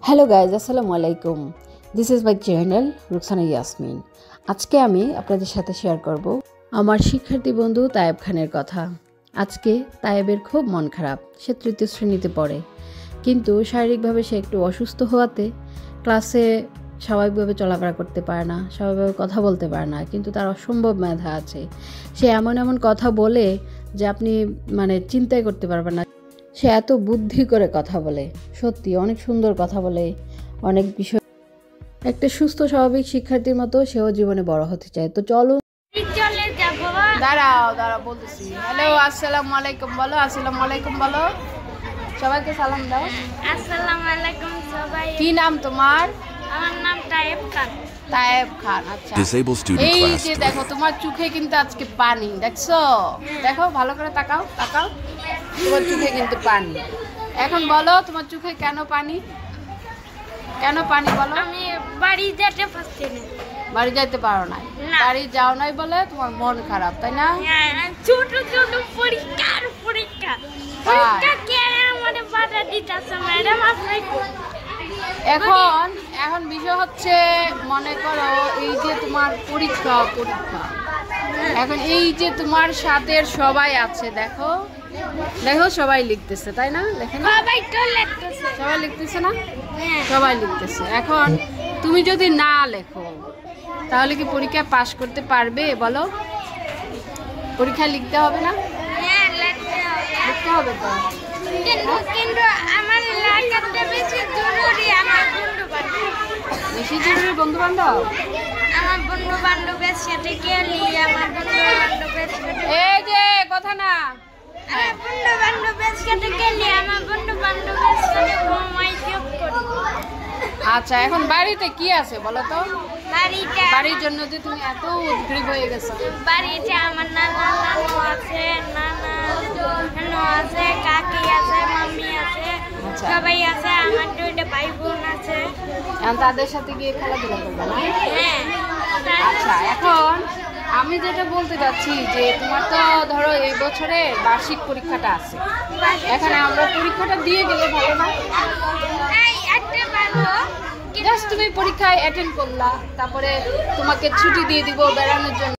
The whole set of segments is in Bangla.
হ্যালো গাইজ, আসসালামু আলাইকুম। This is my channel Rukhsana Yasmin. আজকে আমি আপনাদের সাথে শেয়ার করব আমার শিক্ষার্থী বন্ধু তায়েব খানের কথা। আজকে তায়েবের খুব মন খারাপ। সে তৃতীয় শ্রেণীতে পড়ে, কিন্তু শারীরিকভাবে সে একটু অসুস্থ হওয়াতে ক্লাসে স্বাভাবিকভাবে চলাফেরা করতে পারে না, স্বাভাবিকভাবে কথা বলতে পারে না। কিন্তু তার অসম্ভব মেধা আছে। সে এমন এমন কথা বলে যে আপনি চিন্তাই করতে পারবেন না। সে এত বুদ্ধি করে কথা বলে, সত্যি অনেক সুন্দর কথা বলে, অনেক বিষয়। একটা সুস্থ স্বাভাবিক শিক্ষার্থীর মতো সেও জীবনে বড় হতে চায়। তো চলো, দাঁড়াও বলতেছি। হ্যালো, আসসালামু আলাইকুম বলো। আসসালামু আলাইকুম বলো, সবাইকে সালাম দাও। আসসালামু আলাইকুম সবাই। কি নাম তোমার? আমার নাম তায়েব খান। তায়েব খান, আচ্ছা। এই যে দেখো, তোমার চোখে কিন্তু আজকে পানি, দেখছো? দেখো ভালো করে তাকাও, তোমার চোখে কিন্তু পানি। এখন বলো, তোমার চোখে কেন পানি বলো? আমি বাড়ি যেতে পারছি না। বাড়ি যাইতে পারো না? বাড়ি যাও নাই বলে তোমার মন খারাপ, তাই না? ছোট পরীক্ষা কে আমাদের বাধা দিতেছে ম্যাডাম। এখন বিষয় হচ্ছে, মনে করো এই যে তোমার পরীক্ষা, এখন এই যে তোমার সাথে সবাই আছে, দেখো সবাই লিখতেছে, তাই না? দেখেন সবাই লিখতেছে না? সবাই লিখতেছে। এখন তুমি যদি না লেখো তাহলে কি পরীক্ষায় পাশ করতে পারবে বলো? পরীক্ষা লিখতে হবে না? লিখতে হবে তো। কিন্তু আমার লাগাতে বেশি জরুরি। বেশি জরুরি বন্ধু বান্ধব? আমার বন্ধু বান্ধবের সাথে গেলি, আমার বন্ধু বান্ধবের সাথে এই যে কথা না, আমার বন্ধু বান্ধবের সাথে গেলি, আমার বন্ধু বান্ধবের সাথে সময় যোগ করি। আচ্ছা, এখন বাড়িতে কি আছে বলো তো? বাড়ির জন্য যে তুমি এত উদ্গ্রীব হয়ে গেছো। বাড়িতে আমার নানু আছে, কাকি আছে, মাম্মি আছে, সবাই আছে। আমার দুইটা ভাই বোন আছে। এখন তাদের সাথে গিয়ে খেলাধুলা করবে না? হ্যাঁ। আচ্ছা, এখন আমি যেটা বলতে চাচ্ছি যে তোমার তো ধরো এই বছরে বার্ষিক পরীক্ষাটা আছে। এখন আমরা পরীক্ষাটা দিয়ে গেলে ভালো না? জাস্ট তুমি পরীক্ষায় অ্যাটেন্ড করলা, তারপরে তোমাকে ছুটি দিয়ে দিব বেড়ানোর জন্য।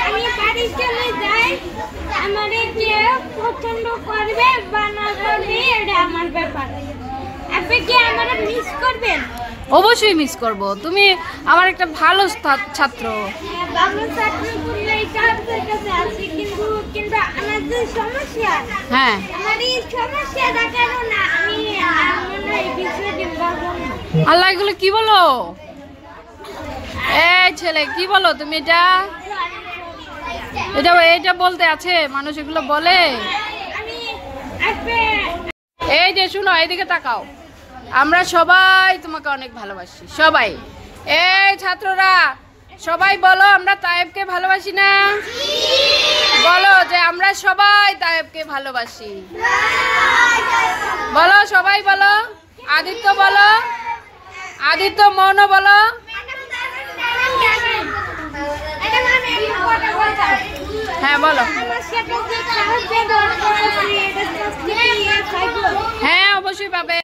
আমি বাড়ি চলে যাই, আমার কেউ পছন্দ করবে বা না করবে এটা আমার ব্যাপার। আপনি কি আমার মিস করবেন? অবশ্যই মিস করব। তুমি আমার একটা ভালো ছাত্র। ভালো ছাত্র বললে এটা আপনার কাছে আছে, কিন্তু আমার যে সমস্যা, হ্যাঁ, আমার এই সমস্যাটা কেন না আমি মনে হয় বিষয়টি বলবো না। আল্লাহ, এগুলো কি বলো? এই ছেলে, কি বলো তুমি? এটা বলতে আছে মানুষ, এগুলো বলে। এই যে শুনো, এইদিকে তাকাও। আমরা সবাই তোমাকে অনেক ভালোবাসি, সবাই। এই ছাত্ররা সবাই বলো, আমরা তায়েবকে ভালোবাসি না? বলো যে আমরা সবাই তায়েবকে ভালোবাসি। বলো, সবাই বলো। আদিত্য বলো, আদিত্য, মৌন বলো। হ্যাঁ বলো। হ্যাঁ, অবশ্যই পাবে।